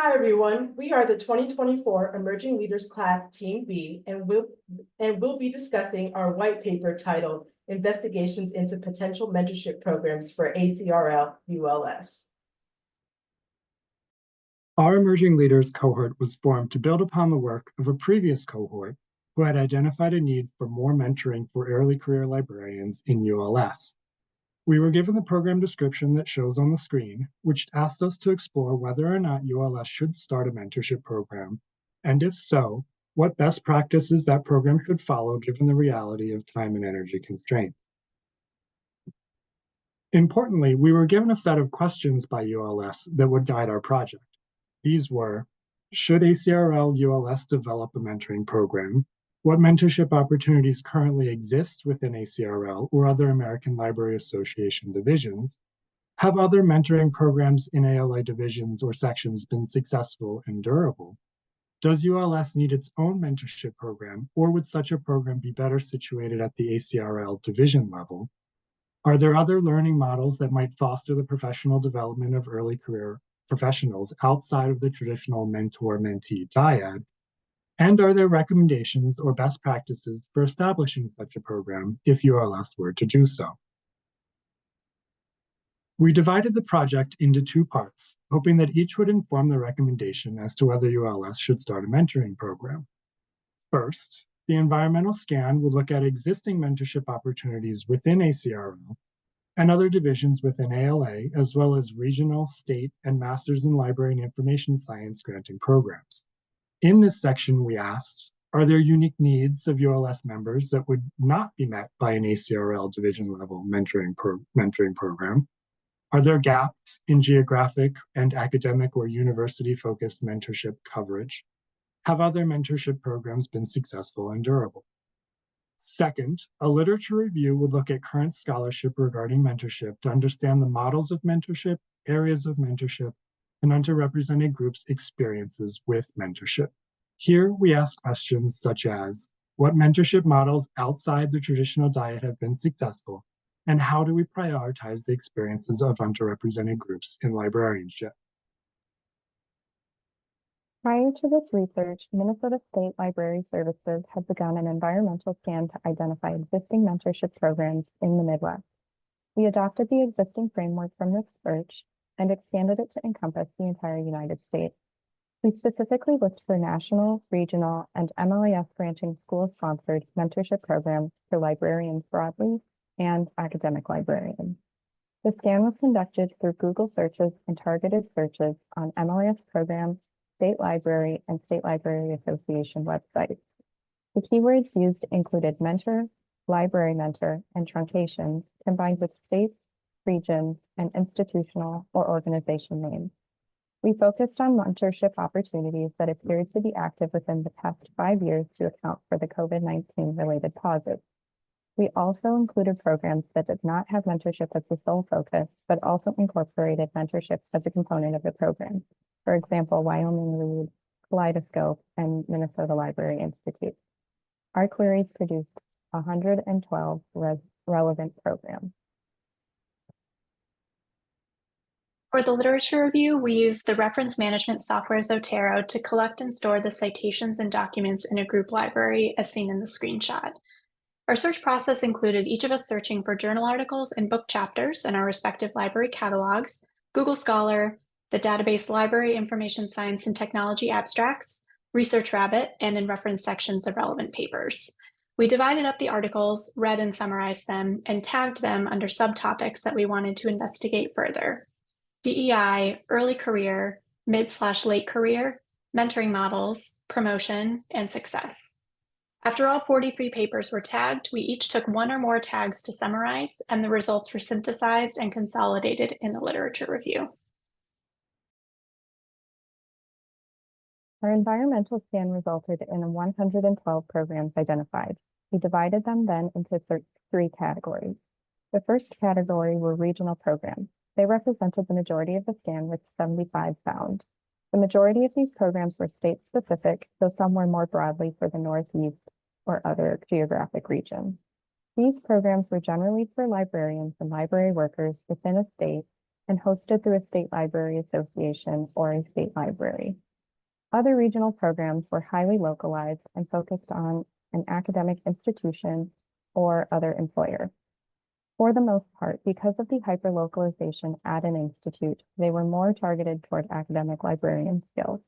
Hi, everyone. We are the 2024 Emerging Leaders Class Team B, and we'll be discussing our white paper titled Investigations into Potential Mentorship Programs for ACRL-ULS. Our Emerging Leaders cohort was formed to build upon the work of a previous cohort who had identified a need for more mentoring for early career librarians in ULS. We were given the program description that shows on the screen, which asked us to explore whether or not ULS should start a mentorship program, and if so, what best practices that program should follow given the reality of time and energy constraints. Importantly, we were given a set of questions by ULS that would guide our project. These were, should ACRL-ULS develop a mentoring program? What mentorship opportunities currently exist within ACRL or other American Library Association divisions? Have other mentoring programs in ALA divisions or sections been successful and durable? Does ULS need its own mentorship program, or would such a program be better situated at the ACRL division level? Are there other learning models that might foster the professional development of early career professionals outside of the traditional mentor-mentee dyad? And are there recommendations or best practices for establishing such a program if ULS were to do so? We divided the project into two parts, hoping that each would inform the recommendation as to whether ULS should start a mentoring program. First, the environmental scan would look at existing mentorship opportunities within ACRL and other divisions within ALA, as well as regional, state, and Masters in Library and Information Science granting programs. In this section, we asked, are there unique needs of ULS members that would not be met by an ACRL division level mentoring program? Are there gaps in geographic and academic or university focused mentorship coverage? Have other mentorship programs been successful and durable? Second, a literature review would look at current scholarship regarding mentorship to understand the models of mentorship, areas of mentorship, and underrepresented groups' experiences with mentorship. Here, we ask questions such as, what mentorship models outside the traditional diet have been successful, and how do we prioritize the experiences of underrepresented groups in librarianship? Prior to this research, Minnesota State Library Services had begun an environmental scan to identify existing mentorship programs in the Midwest. We adopted the existing framework from this search and expanded it to encompass the entire United States. We specifically looked for national, regional, and MLIS granting school-sponsored mentorship programs for librarians broadly and academic librarians. The scan was conducted through Google searches and targeted searches on MLIS programs, State Library, and State Library Association websites. The keywords used included mentor, library mentor, and truncation, combined with states, regions, and institutional or organization names. We focused on mentorship opportunities that appeared to be active within the past 5 years to account for the COVID-19 related pauses. We also included programs that did not have mentorship as the sole focus, but also incorporated mentorship as a component of the program. For example, Wyoming Read, Kaleidoscope, and Minnesota Library Institute. Our queries produced 112 relevant programs. For the literature review, we used the reference management software Zotero to collect and store the citations and documents in a group library as seen in the screenshot. Our search process included each of us searching for journal articles and book chapters in our respective library catalogs, Google Scholar, the database Library Information Science and Technology Abstracts, Research Rabbit, and in reference sections of relevant papers. We divided up the articles, read and summarized them, and tagged them under subtopics that we wanted to investigate further. DEI, early career, mid/late career, mentoring models, promotion, and success. After all 43 papers were tagged, we each took one or more tags to summarize, and the results were synthesized and consolidated in the literature review. Our environmental scan resulted in 112 programs identified. We divided them then into 3 categories. The first category were regional programs. They represented the majority of the scan with 75 found. The majority of these programs were state-specific, though some were more broadly for the Northeast or other geographic regions. These programs were generally for librarians and library workers within a state and hosted through a state library association or a state library. Other regional programs were highly localized and focused on an academic institution or other employer. For the most part, because of the hyperlocalization at an institute, they were more targeted toward academic librarian skills.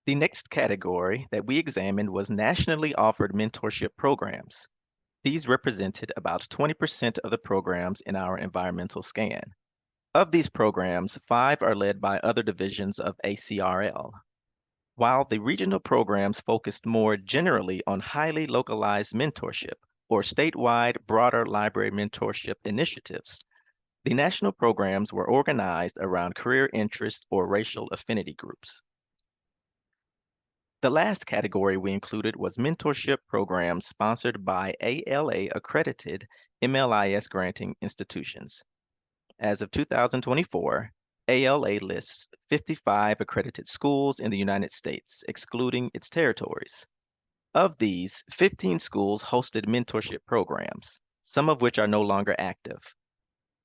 The next category that we examined was nationally offered mentorship programs. These represented about 20% of the programs in our environmental scan. Of these programs, 5 are led by other divisions of ACRL, while the regional programs focused more generally on highly localized mentorship or statewide broader library mentorship initiatives. The national programs were organized around career interests or racial affinity groups. The last category we included was mentorship programs sponsored by ALA-accredited MLIS granting institutions. As of 2024, ALA lists 55 accredited schools in the United States, excluding its territories. Of these, 15 schools hosted mentorship programs, some of which are no longer active.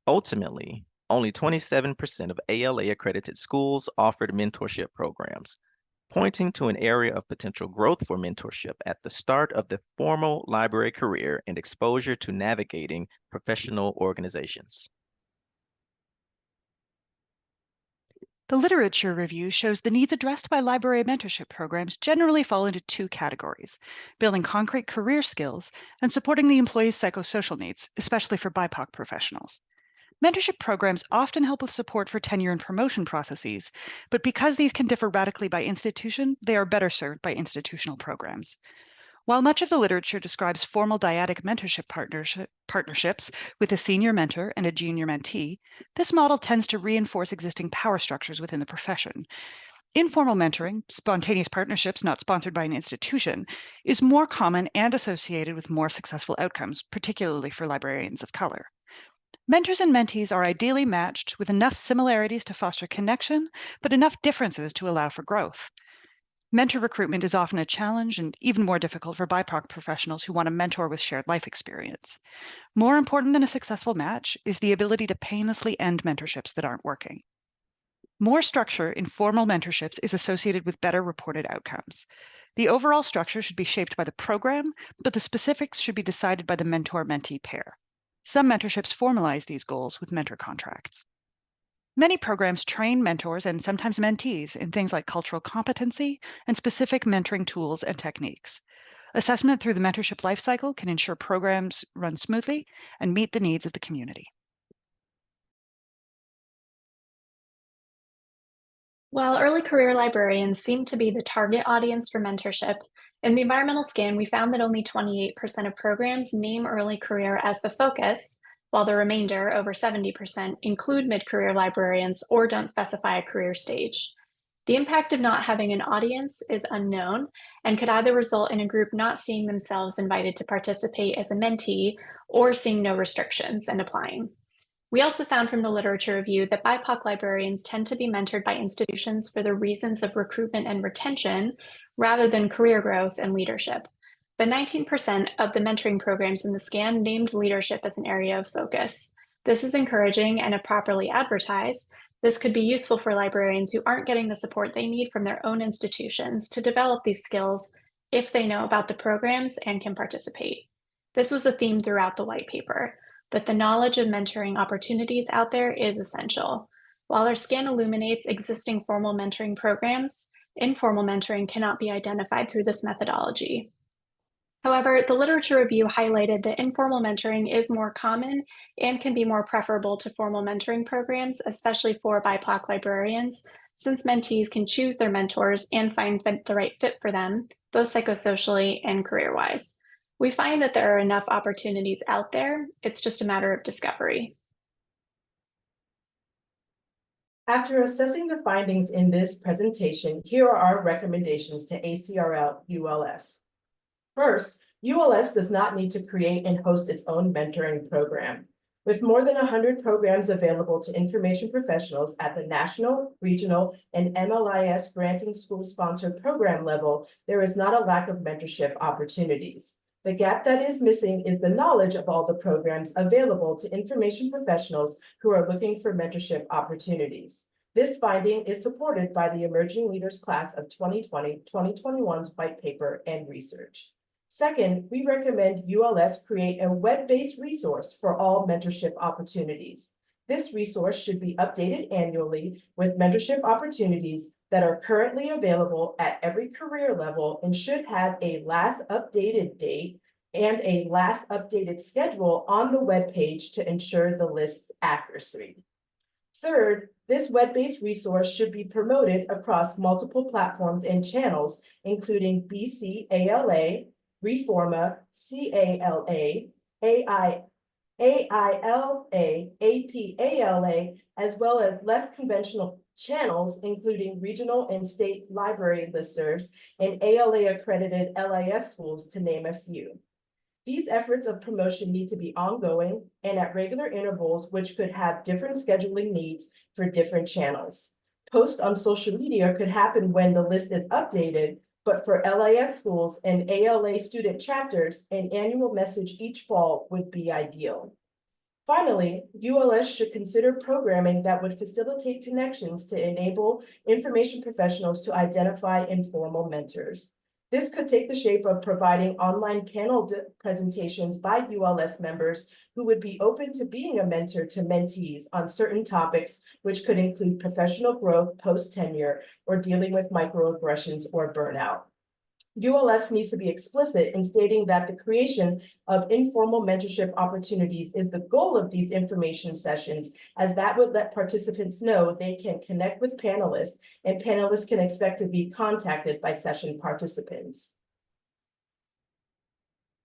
Ultimately, only 27% of ALA-accredited schools offered mentorship programs, pointing to an area of potential growth for mentorship at the start of the formal library career and exposure to navigating professional organizations. The literature review shows the needs addressed by library mentorship programs generally fall into 2 categories: building concrete career skills and supporting the employee's psychosocial needs, especially for BIPOC professionals. Mentorship programs often help with support for tenure and promotion processes, but because these can differ radically by institution, they are better served by institutional programs. While much of the literature describes formal dyadic mentorship partnerships with a senior mentor and a junior mentee, this model tends to reinforce existing power structures within the profession. Informal mentoring, spontaneous partnerships not sponsored by an institution, is more common and associated with more successful outcomes, particularly for librarians of color. Mentors and mentees are ideally matched with enough similarities to foster connection, but enough differences to allow for growth. Mentor recruitment is often a challenge and even more difficult for BIPOC professionals who want to mentor with shared life experience. More important than a successful match is the ability to painlessly end mentorships that aren't working. More structure in formal mentorships is associated with better reported outcomes. The overall structure should be shaped by the program, but the specifics should be decided by the mentor-mentee pair. Some mentorships formalize these goals with mentor contracts. Many programs train mentors and sometimes mentees in things like cultural competency and specific mentoring tools and techniques. Assessment through the mentorship lifecycle can ensure programs run smoothly and meet the needs of the community. While early career librarians seem to be the target audience for mentorship, in the environmental scan, we found that only 28% of programs name early career as the focus, while the remainder, over 70%, include mid-career librarians or don't specify a career stage. The impact of not having an audience is unknown and could either result in a group not seeing themselves invited to participate as a mentee or seeing no restrictions and applying. We also found from the literature review that BIPOC librarians tend to be mentored by institutions for the reasons of recruitment and retention rather than career growth and leadership. But 19% of the mentoring programs in the scan named leadership as an area of focus. This is encouraging, and if properly advertised, this could be useful for librarians who aren't getting the support they need from their own institutions to develop these skills if they know about the programs and can participate. This was a theme throughout the white paper, but the knowledge of mentoring opportunities out there is essential. While our scan illuminates existing formal mentoring programs, informal mentoring cannot be identified through this methodology. However, the literature review highlighted that informal mentoring is more common and can be more preferable to formal mentoring programs, especially for BIPOC librarians, since mentees can choose their mentors and find the right fit for them, both psychosocially and career-wise. We find that there are enough opportunities out there. It's just a matter of discovery. After assessing the findings in this presentation, here are our recommendations to ACRL-ULS. First, ULS does not need to create and host its own mentoring program. With more than 100 programs available to information professionals at the national, regional, and MLIS granting school-sponsored program level, there is not a lack of mentorship opportunities. The gap that is missing is the knowledge of all the programs available to information professionals who are looking for mentorship opportunities. This finding is supported by the Emerging Leaders Class of 2020-2021's white paper and research. Second, we recommend ULS create a web-based resource for all mentorship opportunities. This resource should be updated annually with mentorship opportunities that are currently available at every career level and should have a last updated date and a last updated schedule on the webpage to ensure the list's accuracy. Third, this web-based resource should be promoted across multiple platforms and channels, including BCALA, Reforma, CALA, AILA, APALA, as well as less conventional channels, including regional and state library listservs and ALA-accredited LIS schools, to name a few. These efforts of promotion need to be ongoing and at regular intervals, which could have different scheduling needs for different channels. Posts on social media could happen when the list is updated, but for LIS schools and ALA student chapters, an annual message each fall would be ideal. Finally, ULS should consider programming that would facilitate connections to enable information professionals to identify informal mentors. This could take the shape of providing online panel presentations by ULS members who would be open to being a mentor to mentees on certain topics, which could include professional growth post-tenure or dealing with microaggressions or burnout. ULS needs to be explicit in stating that the creation of informal mentorship opportunities is the goal of these information sessions, as that would let participants know they can connect with panelists and panelists can expect to be contacted by session participants.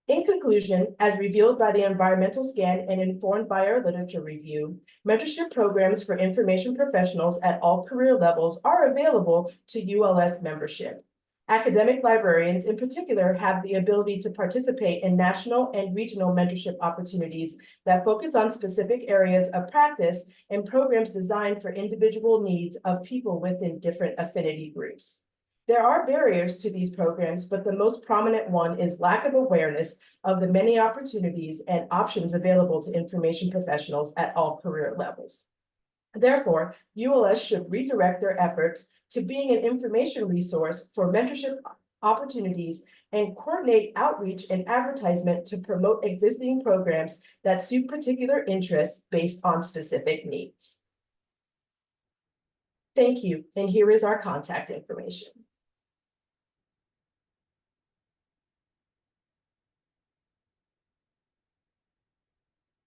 In conclusion, as revealed by the environmental scan and informed by our literature review, mentorship programs for information professionals at all career levels are available to ULS membership. Academic librarians in particular have the ability to participate in national and regional mentorship opportunities that focus on specific areas of practice and programs designed for individual needs of people within different affinity groups. There are barriers to these programs, but the most prominent one is lack of awareness of the many opportunities and options available to information professionals at all career levels. Therefore, ULS should redirect their efforts to being an information resource for mentorship opportunities and coordinate outreach and advertisement to promote existing programs that suit particular interests based on specific needs. Thank you, and here is our contact information.